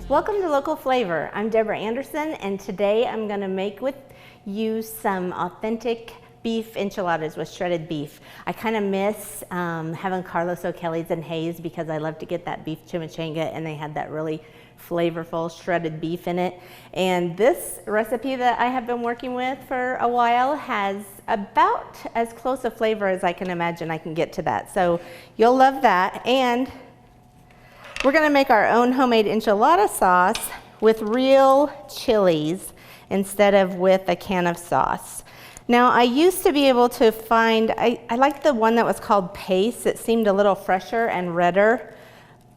Welcome to Local Flavor. I'm Deborah Anderson, and today I'm going to make with you some authentic beef enchiladas with shredded beef. I kind of miss having Carlos O'Kelly's and Hayes because I love to get that beef chimichanga, and they had that really flavorful shredded beef in it. And this recipe that I have been working with for a while has about as close a flavor as I can imagine I can get to that. So you'll love that. And we're going to make our own homemade enchilada sauce with real chilies instead of with a can of sauce. Now, I used to be able to find, I liked the one that was called Pace. It seemed a little fresher and redder,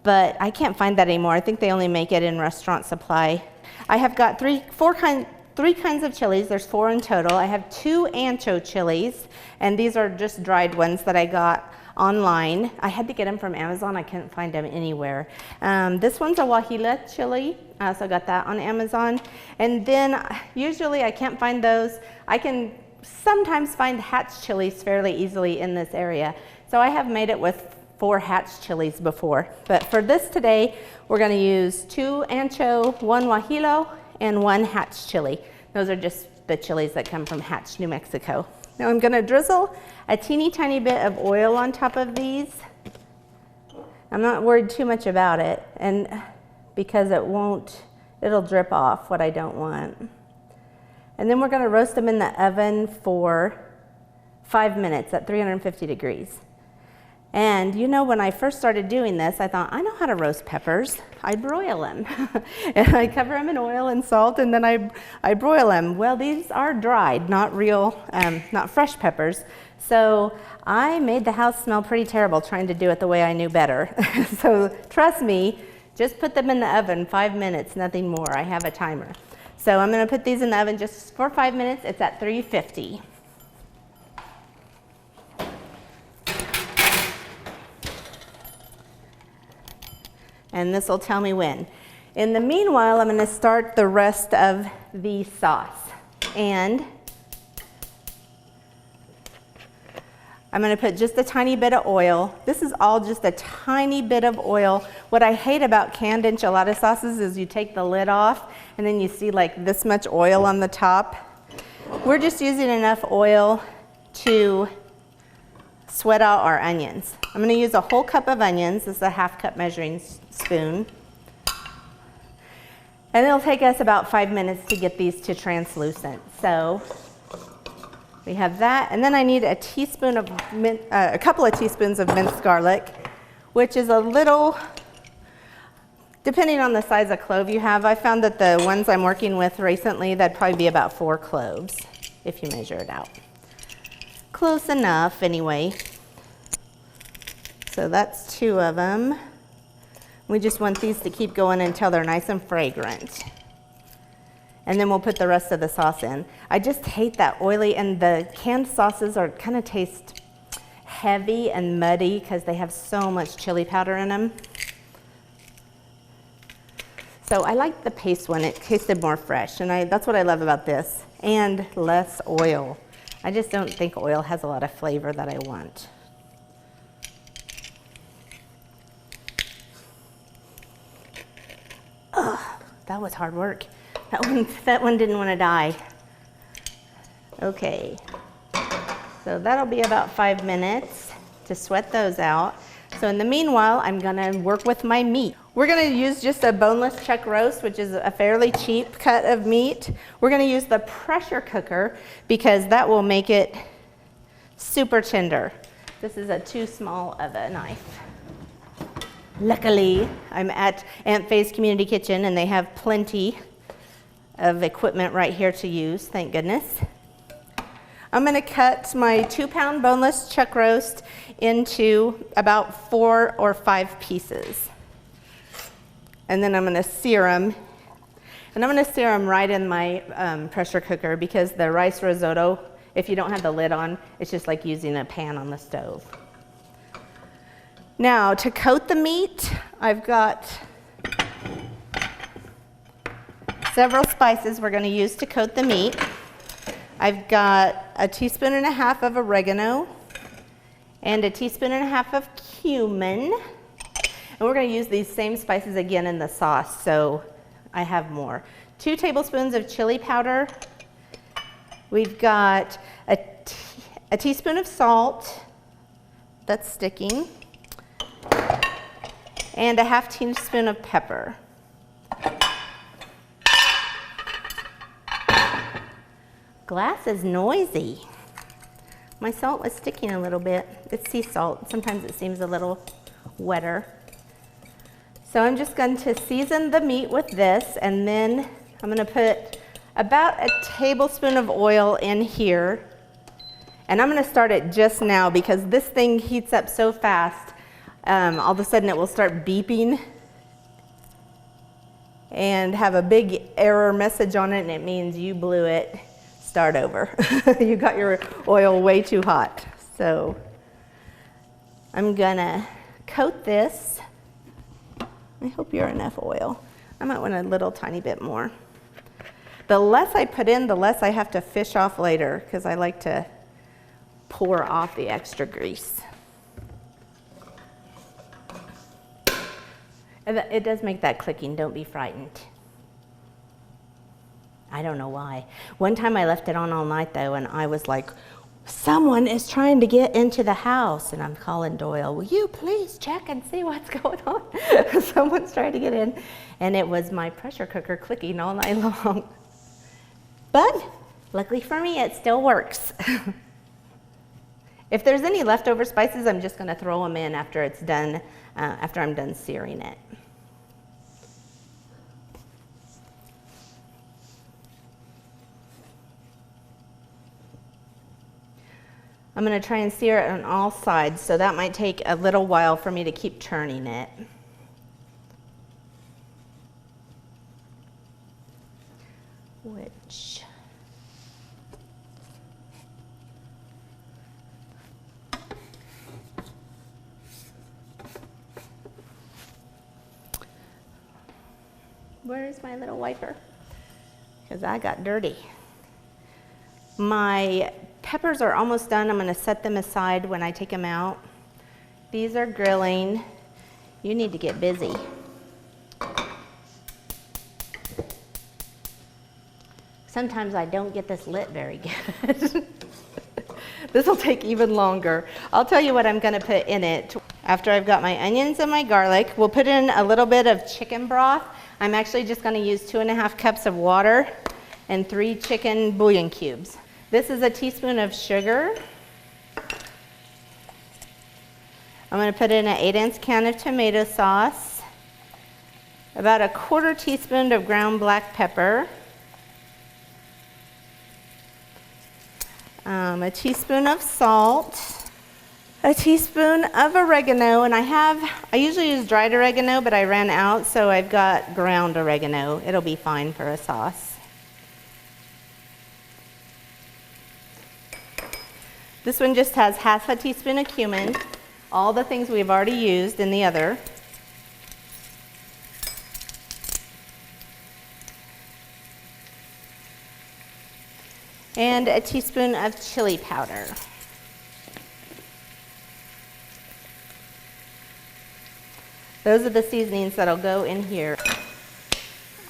but I can't find that anymore. I think they only make it in Restaurant Supply. I have got three kinds of chilies. There's 4 in total. I have 2 ancho chilies, and these are just dried ones that I got online. I had to get them from Amazon. I couldn't find them anywhere. This one's a Guajillo chili. I also got that on Amazon. And then usually I can't find those. I can sometimes find Hatch chilies fairly easily in this area. So I have made it with 4 Hatch chilies before. But for this today, we're going to use 2 ancho, 1 Guajillo, and 1 Hatch chili. Those are just the chilies that come from Hatch, New Mexico. Now I'm going to drizzle a teeny tiny bit of oil on top of these. I'm not worried too much about it, and because it'll drip off what I don't want. And then we're going to roast them in the oven for 5 minutes at 350 degrees. And you know, when I first started doing this, I thought, I know how to roast peppers. I broil them. And I cover them in oil and salt, and then I broil them. Well, these are dried, not real, not fresh peppers. So I made the house smell pretty terrible trying to do it the way I knew better. So trust me, just put them in the oven 5 minutes, nothing more. I have a timer. So I'm going to put these in the oven just for 5 minutes. It's at 350. And this will tell me when. In the meanwhile, I'm going to start the rest of the sauce. And I'm going to put just a tiny bit of oil. This is all just a tiny bit of oil. What I hate about canned enchilada sauces is you take the lid off and then you see like this much oil on the top. We're just using enough oil to sweat out our onions. I'm going to use a whole cup of onions. This is a ½ cup measuring spoon. And it'll take us about 5 minutes to get these to translucent. So we have that. And then I need a couple of teaspoons of minced garlic, which is a little, depending on the size of clove you have. I found that the ones I'm working with recently, that'd probably be about 4 cloves if you measure it out. Close enough anyway. So that's 2 of them. We just want these to keep going until they're nice and fragrant. And then we'll put the rest of the sauce in. I just hate that oily, and the canned sauces are kind of taste heavy and muddy because they have so much chili powder in them. So I like the paste one. It tasted more fresh, and that's what I love about this. And less oil. I just don't think oil has a lot of flavor that I want. Ugh, that was hard work. That one didn't want to die. Okay, so that'll be about 5 minutes to sweat those out. So in the meanwhile, I'm gonna work with my meat. We're gonna use just a boneless chuck roast, which is a fairly cheap cut of meat. We're gonna use the pressure cooker because that will make it super tender. This is a too small of a knife. Luckily, I'm at Aunt Faye's Community Kitchen, and they have plenty of equipment right here to use, thank goodness. I'm going to cut my 2-pound boneless chuck roast into about 4 or 5 pieces. And then I'm going to sear them. And I'm going to sear them right in my pressure cooker because the rice risotto, if you don't have the lid on, it's just like using a pan on the stove. Now, to coat the meat, I've got several spices we're going to use to coat the meat. I've got 1.5 teaspoons of oregano and 1.5 teaspoons of cumin. And we're going to use these same spices again in the sauce, so I have more. 2 tablespoons of chili powder. We've got a teaspoon of salt. That's sticking. And a half teaspoon of pepper. Glass is noisy. My salt was sticking a little bit. It's sea salt. Sometimes it seems a little wetter. So I'm just going to season the meat with this, and then I'm going to put about a tablespoon of oil in here. And I'm going to start it just now because this thing heats up so fast. All of a sudden it will start beeping and have a big error message on it, and it means you blew it. Start over. You got your oil way too hot. So I'm gonna coat this. I hope you're enough oil. I might want a little tiny bit more. The less I put in, the less I have to fish off later, because I like to pour off the extra grease. It does make that clicking, don't be frightened. I don't know why. One time I left it on all night though, and I was like, someone is trying to get into the house. And I'm calling Doyle, will you please check and see what's going on? Someone's trying to get in. And it was my pressure cooker clicking all night long. But luckily for me, it still works. If there's any leftover spices, I'm just gonna throw them in after it's done, after I'm done searing it. I'm going to try and sear it on all sides, so that might take a little while for me to keep turning it. Where's my little wiper? Because I got dirty. My peppers are almost done. I'm going to set them aside when I take them out. These are grilling. You need to get busy. Sometimes I don't get this lit very good. This will take even longer. I'll tell you what I'm going to put in it. After I've got my onions and my garlic, we'll put in a little bit of chicken broth. I'm actually just going to use 2.5 cups of water and 3 chicken bouillon cubes. This is a teaspoon of sugar. I'm going to put in an 8-ounce can of tomato sauce, about a 1/4 teaspoon of ground black pepper, a teaspoon of salt, a teaspoon of oregano, and I usually use dried oregano, but I ran out, so I've got ground oregano. It'll be fine for a sauce. This one just has 1/2 teaspoon of cumin, all the things we've already used in the other. And a teaspoon of chili powder. Those are the seasonings that'll go in here.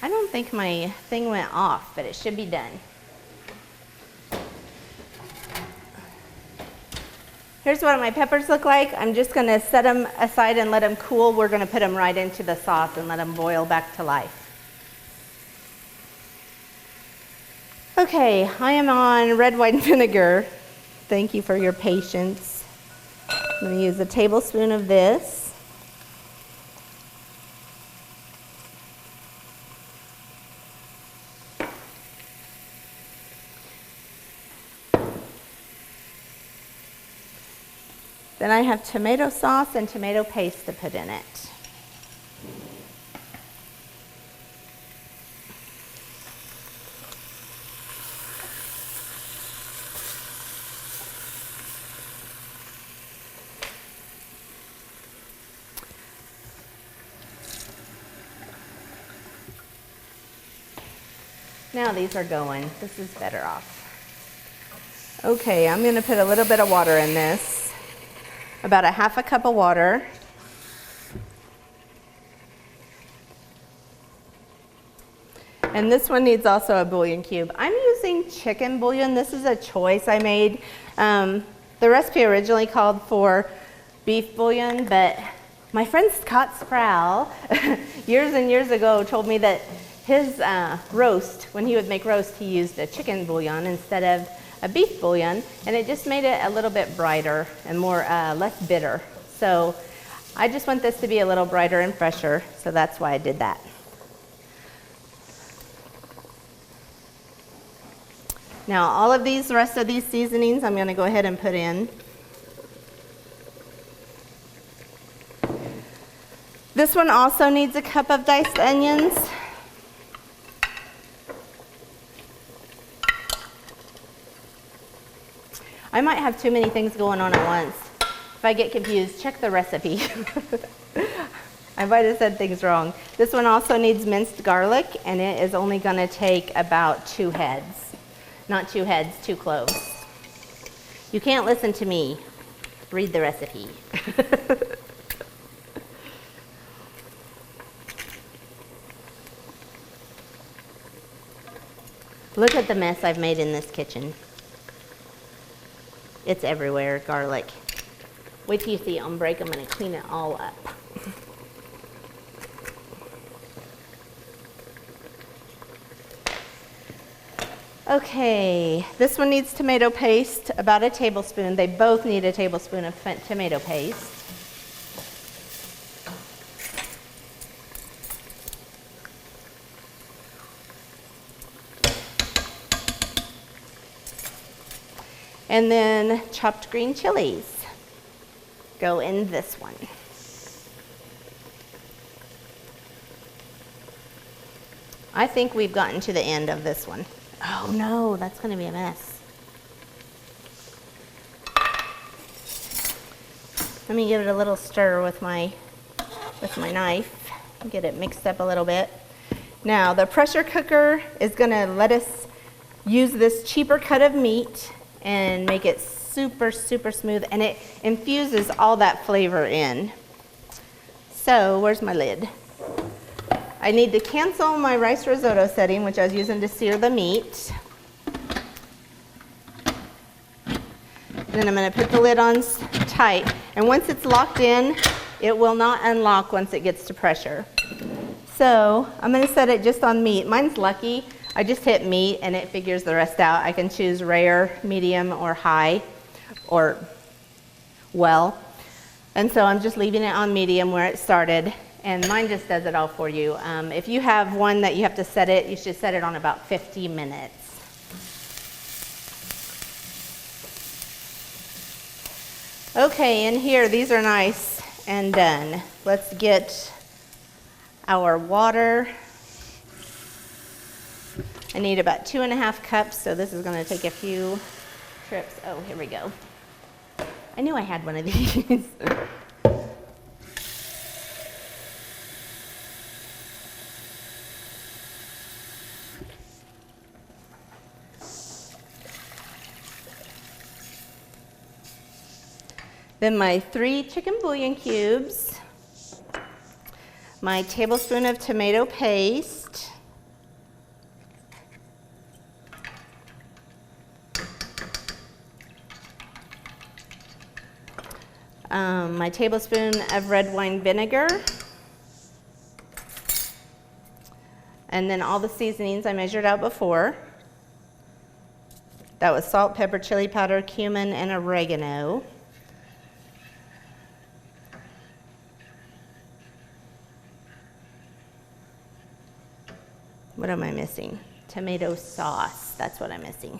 I don't think my thing went off, but it should be done. Here's what my peppers look like. I'm just going to set them aside and let them cool. We're going to put them right into the sauce and let them boil back to life. Okay, I am on red wine vinegar. Thank you for your patience. I'm going to use a tablespoon of this. Then I have tomato sauce and tomato paste to put in it. Now these are going. This is better off. Okay, I'm going to put a little bit of water in this. About a 1/2 cup of water. And this one needs also a bouillon cube. I'm using chicken bouillon. This is a choice I made. The recipe originally called for beef bouillon, but my friend Scott Sproul, years and years ago, told me that his roast, when he would make roast, he used a chicken bouillon instead of a beef bouillon, and it just made it a little bit brighter and more less bitter. So I just want this to be a little brighter and fresher, so that's why I did that. Now all of these, the rest of these seasonings, I'm going to go ahead and put in. This one also needs a cup of diced onions. I might have too many things going on at once. If I get confused, check the recipe. I might have said things wrong. This one also needs minced garlic, and it is only going to take about 2 heads. Not 2 heads, 2 cloves. You can't listen to me. Read the recipe. Look at the mess I've made in this kitchen. It's everywhere, garlic. Wait till you see it on break. I'm going to clean it all up. Okay, this one needs tomato paste, about a tablespoon. They both need a tablespoon of tomato paste. And then chopped green chilies go in this one. I think we've gotten to the end of this one. Oh no, that's going to be a mess. Let me give it a little stir with my knife, get it mixed up a little bit. Now the pressure cooker is going to let us use this cheaper cut of meat and make it super, super smooth, and it infuses all that flavor in. So where's my lid? I need to cancel my rice risotto setting, which I was using to sear the meat. Then I'm going to put the lid on tight, and once it's locked in, it will not unlock once it gets to pressure. So I'm going to set it just on meat. Mine's lucky. I just hit meat and it figures the rest out. I can choose rare, medium, or high, or well. And so I'm just leaving it on medium where it started, and mine just does it all for you. If you have one that you have to set it, you should set it on about 50 minutes. Okay, in here, these are nice and done. Let's get our water. I need about 2.5 cups, so this is going to take a few trips. Oh, here we go. I knew I had one of these. Then my 3 chicken bouillon cubes, my tablespoon of tomato paste, my tablespoon of red wine vinegar, and then all the seasonings I measured out before. That was salt, pepper, chili powder, cumin, and oregano. What am I missing? Tomato sauce, that's what I'm missing.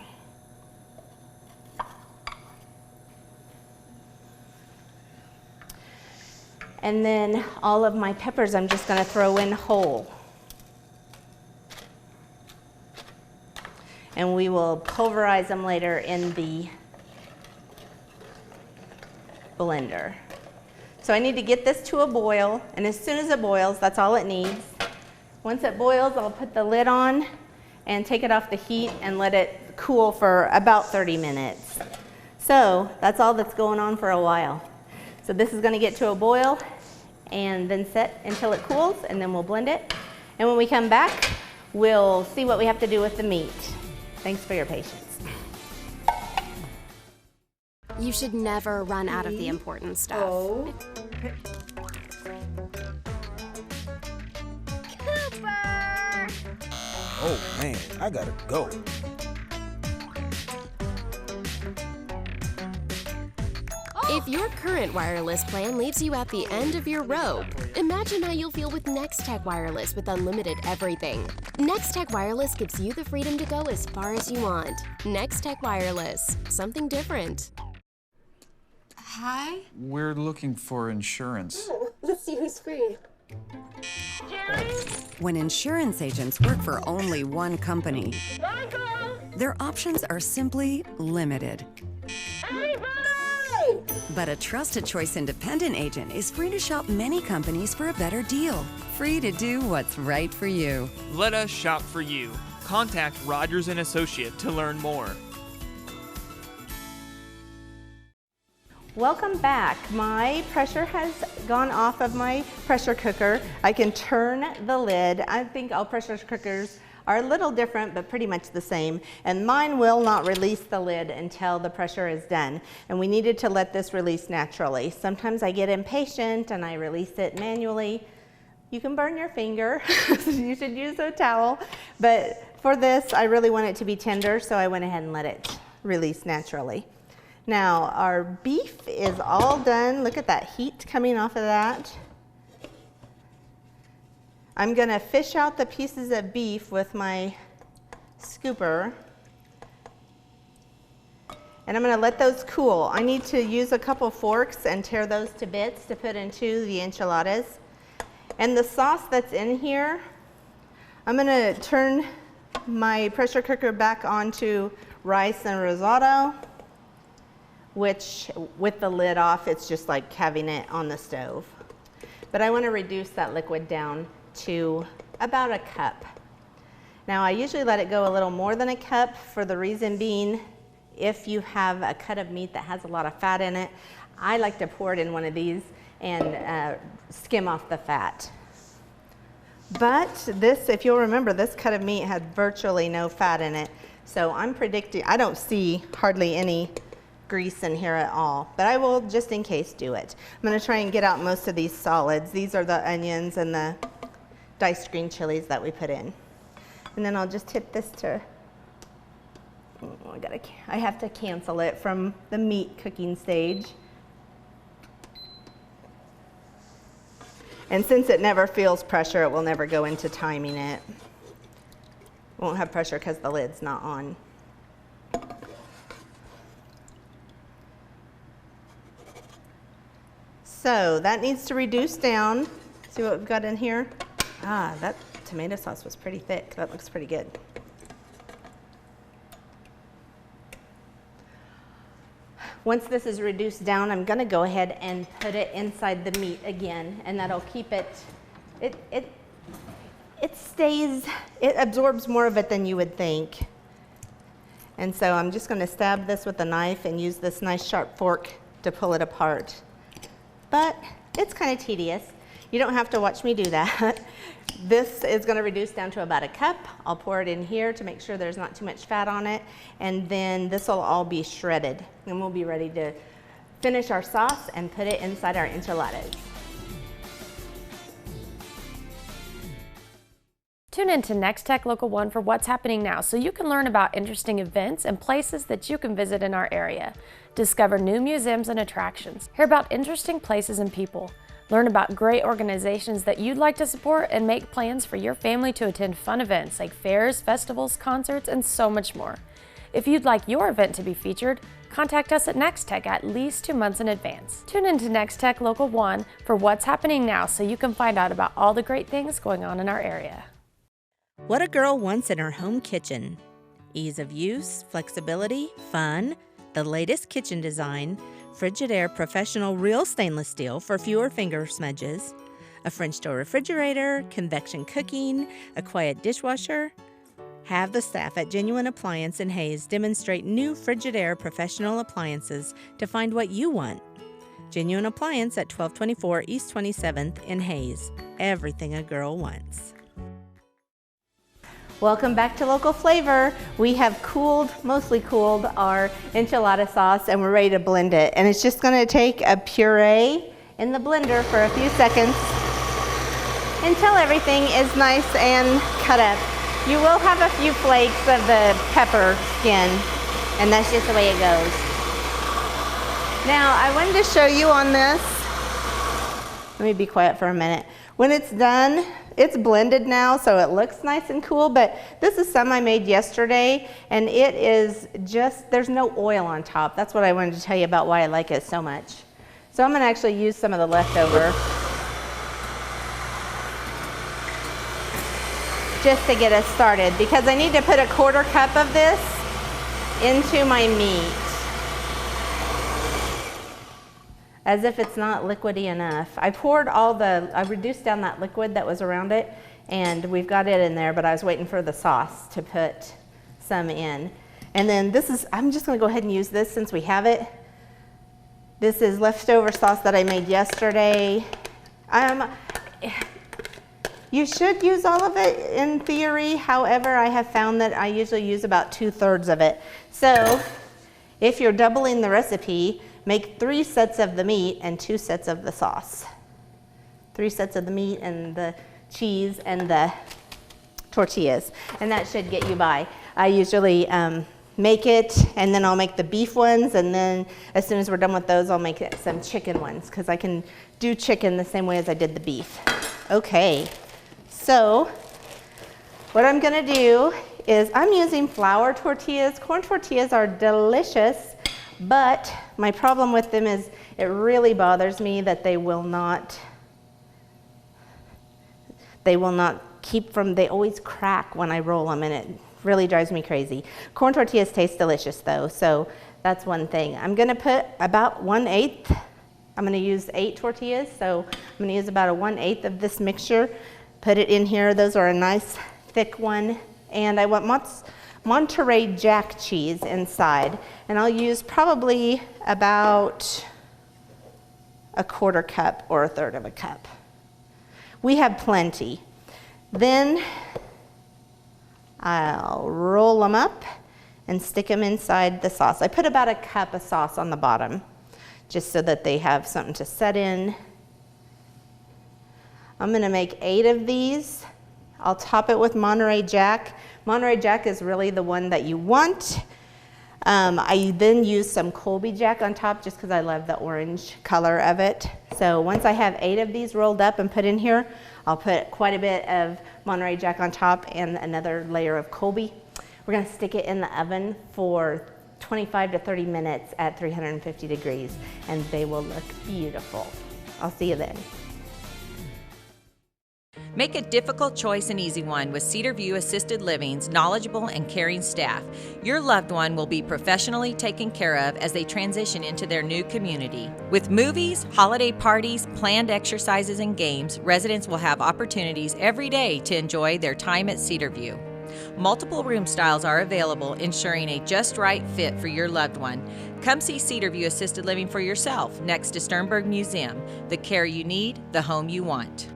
And then all of my peppers I'm just going to throw in whole. And we will pulverize them later in the blender. So I need to get this to a boil, and as soon as it boils, that's all it needs. Once it boils, I'll put the lid on and take it off the heat and let it cool for about 30 minutes. So that's all that's going on for a while. So this is going to get to a boil and then set until it cools, and then we'll blend it. And when we come back, we'll see what we have to do with the meat. Thanks for your patience. You should never run out of the important stuff. Oh. Oh man, I gotta go. If your current wireless plan leaves you at the end of your rope, imagine how you'll feel with Nex-Tech Wireless with unlimited everything. Nex-Tech Wireless gives you the freedom to go as far as you want. Nex-Tech Wireless, something different. Hi? We're looking for insurance. Oh, let's see who's free. When insurance agents work for only one company, their options are simply limited. But a Trusted Choice independent agent is free to shop many companies for a better deal. Free to do what's right for you. Let us shop for you. Contact Rogers & Associate to learn more. Welcome back. My pressure has gone off of my pressure cooker. I can turn the lid. I think all pressure cookers are a little different, but pretty much the same. And mine will not release the lid until the pressure is done. And we needed to let this release naturally. Sometimes I get impatient and I release it manually. You can burn your finger. You should use a towel. But for this, I really want it to be tender, so I went ahead and let it release naturally. Now, our beef is all done. Look at that heat coming off of that. I'm gonna fish out the pieces of beef with my scooper. And I'm gonna let those cool. I need to use a couple forks and tear those to bits to put into the enchiladas. And the sauce that's in here, I'm gonna turn my pressure cooker back onto rice and risotto, which with the lid off, it's just like having it on the stove. But I wanna reduce that liquid down to about a cup. Now I usually let it go a little more than a cup for the reason being, if you have a cut of meat that has a lot of fat in it, I like to pour it in one of these and skim off the fat. But this, if you'll remember, this cut of meat had virtually no fat in it. So I'm predicting, I don't see hardly any grease in here at all, but I will just in case do it. I'm gonna try and get out most of these solids. These are the onions and the diced green chilies that we put in. And then I'll just hit this to, I have to cancel it from the meat cooking stage. And since it never feels pressure, it will never go into timing it. Won't have pressure because the lid's not on. So that needs to reduce down. See what we've got in here? Ah, that tomato sauce was pretty thick. That looks pretty good. Once this is reduced down, I'm gonna go ahead and put it inside the meat again, and that'll keep it, it absorbs more of it than you would think. And so I'm just gonna stab this with a knife and use this nice sharp fork to pull it apart. But it's kind of tedious. You don't have to watch me do that. This is gonna reduce down to about a cup. I'll pour it in here to make sure there's not too much fat on it. And then this will all be shredded. And we'll be ready to finish our sauce and put it inside our enchiladas. Tune in to Nex-Tech Local 1 for what's happening now so you can learn about interesting events and places that you can visit in our area. Discover new museums and attractions. Hear about interesting places and people. Learn about great organizations that you'd like to support and make plans for your family to attend fun events like fairs, festivals, concerts, and so much more. If you'd like your event to be featured, contact us at Nex-Tech at least 2 months in advance. Tune in to Nex-Tech Local 1 for what's happening now so you can find out about all the great things going on in our area. What a girl wants in her home kitchen. Ease of use, flexibility, fun, the latest kitchen design, Frigidaire Professional Real Stainless Steel for fewer finger smudges, a French door refrigerator, convection cooking, a quiet dishwasher. Have the staff at Genuine Appliance in Hayes demonstrate new Frigidaire Professional appliances to find what you want. Genuine Appliance at 1224 East 27th in Hayes. Everything a girl wants. Welcome back to Local Flavor. We have mostly cooled our enchilada sauce and we're ready to blend it. And it's just gonna take a puree in the blender for a few seconds until everything is nice and cut up. You will have a few flakes of the pepper skin, and that's just the way it goes. Now, I wanted to show you on this. Let me be quiet for a minute. When it's done, it's blended now, so it looks nice and cool, but this is some I made yesterday, and it is just, there's no oil on top. That's what I wanted to tell you about why I like it so much. So I'm gonna actually use some of the leftover just to get us started, because I need to put a 1/4 cup of this into my meat. As if it's not liquidy enough. I reduced down that liquid that was around it, and we've got it in there, but I was waiting for the sauce to put some in. And then I'm just gonna go ahead and use this since we have it. This is leftover sauce that I made yesterday. You should use all of it in theory. However, I have found that I usually use about 2/3 of it. So if you're doubling the recipe, make 3 sets of the meat and 2 sets of the sauce. 3 sets of the meat and the cheese and the tortillas. And that should get you by. I usually make it, and then I'll make the beef ones, and then as soon as we're done with those, I'll make some chicken ones, because I can do chicken the same way as I did the beef. Okay, so what I'm gonna do is I'm using flour tortillas. Corn tortillas are delicious, but my problem with them is it really bothers me that they will not they always crack when I roll them, and it really drives me crazy. Corn tortillas taste delicious though, so that's one thing. I'm gonna put about 1/8. I'm gonna use 8 tortillas, so I'm gonna use about a 1/8 of this mixture. Put it in here. Those are a nice thick one, and I want Monterey Jack cheese inside, and I'll use probably about a 1/4 cup or 1/3 of a cup. We have plenty. Then I'll roll them up and stick them inside the sauce. I put about a cup of sauce on the bottom, just so that they have something to set in. I'm gonna make 8 of these. I'll top it with Monterey Jack. Monterey Jack is really the one that you want. I then use some Colby Jack on top just because I love the orange color of it. So once I have 8 of these rolled up and put in here, I'll put quite a bit of Monterey Jack on top and another layer of Colby. We're gonna stick it in the oven for 25 to 30 minutes at 350 degrees, and they will look beautiful. I'll see you then. Make a difficult choice an easy one with Cedar View Assisted Living's knowledgeable and caring staff. Your loved one will be professionally taken care of as they transition into their new community. With movies, holiday parties, planned exercises, and games, residents will have opportunities every day to enjoy their time at Cedar View. Multiple room styles are available, ensuring a just right fit for your loved one. Come see Cedar View Assisted Living for yourself next to Sternberg Museum. The care you need, the home you want.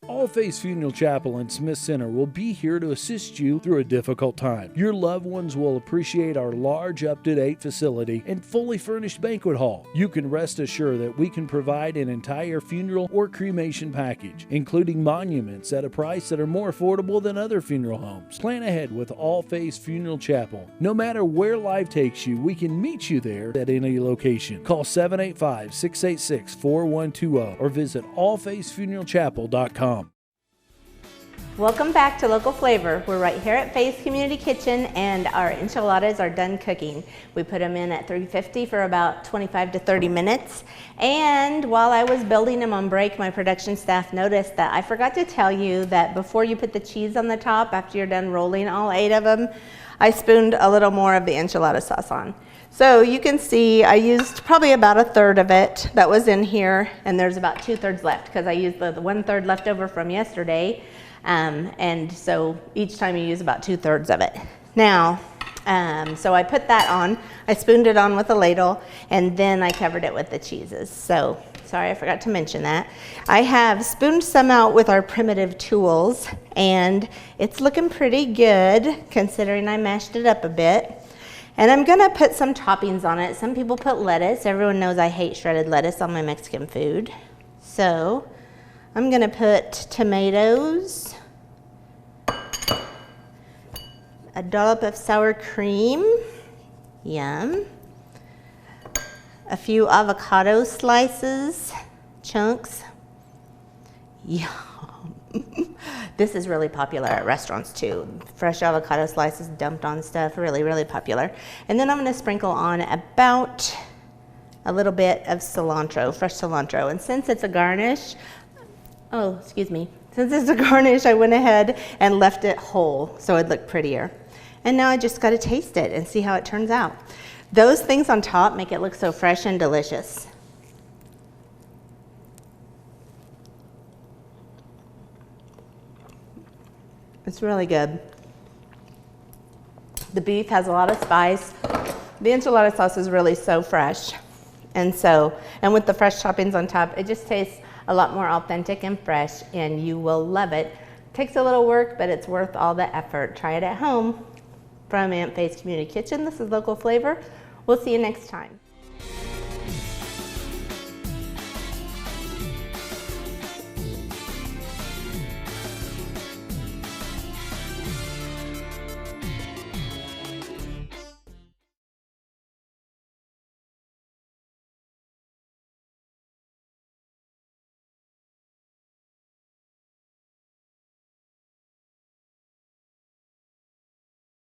All Faith Funeral Chapel and Smith Center will be here to assist you through a difficult time. Your loved ones will appreciate our large, up-to-date facility and fully furnished banquet hall. You can rest assured that we can provide an entire funeral or cremation package, including monuments at a price that are more affordable than other funeral homes. Plan ahead with All Faith Funeral Chapel. No matter where life takes you, we can meet you there at any location. Call 785-686-4120 or visit allfaithfuneralchapel.com. Welcome back to Local Flavor. We're right here at Faith's Community Kitchen, and our enchiladas are done cooking. We put them in at 350 for about 25 to 30 minutes. And while I was building them on break, my production staff noticed that I forgot to tell you that before you put the cheese on the top, after you're done rolling all 8 of them, I spooned a little more of the enchilada sauce on. So you can see I used probably about 1/3 of it that was in here, and there's about 2/3 left because I used the 1/3 left over from yesterday. And so each time you use about 2/3 of it. Now, so I put that on, I spooned it on with a ladle, and then I covered it with the cheeses. So Sorry, I forgot to mention that. I have spooned some out with our primitive tools, and it's looking pretty good considering I mashed it up a bit. And I'm gonna put some toppings on it. Some people put lettuce. Everyone knows I hate shredded lettuce on my Mexican food. So I'm gonna put tomatoes, a dollop of sour cream, yum, a few avocado slices, chunks, yum. This is really popular at restaurants too. Fresh avocado slices dumped on stuff, really, really popular. And then I'm gonna sprinkle on about a little bit of cilantro, fresh cilantro. And since it's a garnish, since it's a garnish, I went ahead and left it whole so it'd look prettier. And now I just gotta taste it and see how it turns out. Those things on top make it look so fresh and delicious. It's really good. The beef has a lot of spice. The enchilada sauce is really so fresh. And with the fresh toppings on top, it just tastes a lot more authentic and fresh, and you will love it. Takes a little work, but it's worth all the effort. Try it at home. From Aunt Faye's Community Kitchen, this is Local Flavor. We'll see you next time.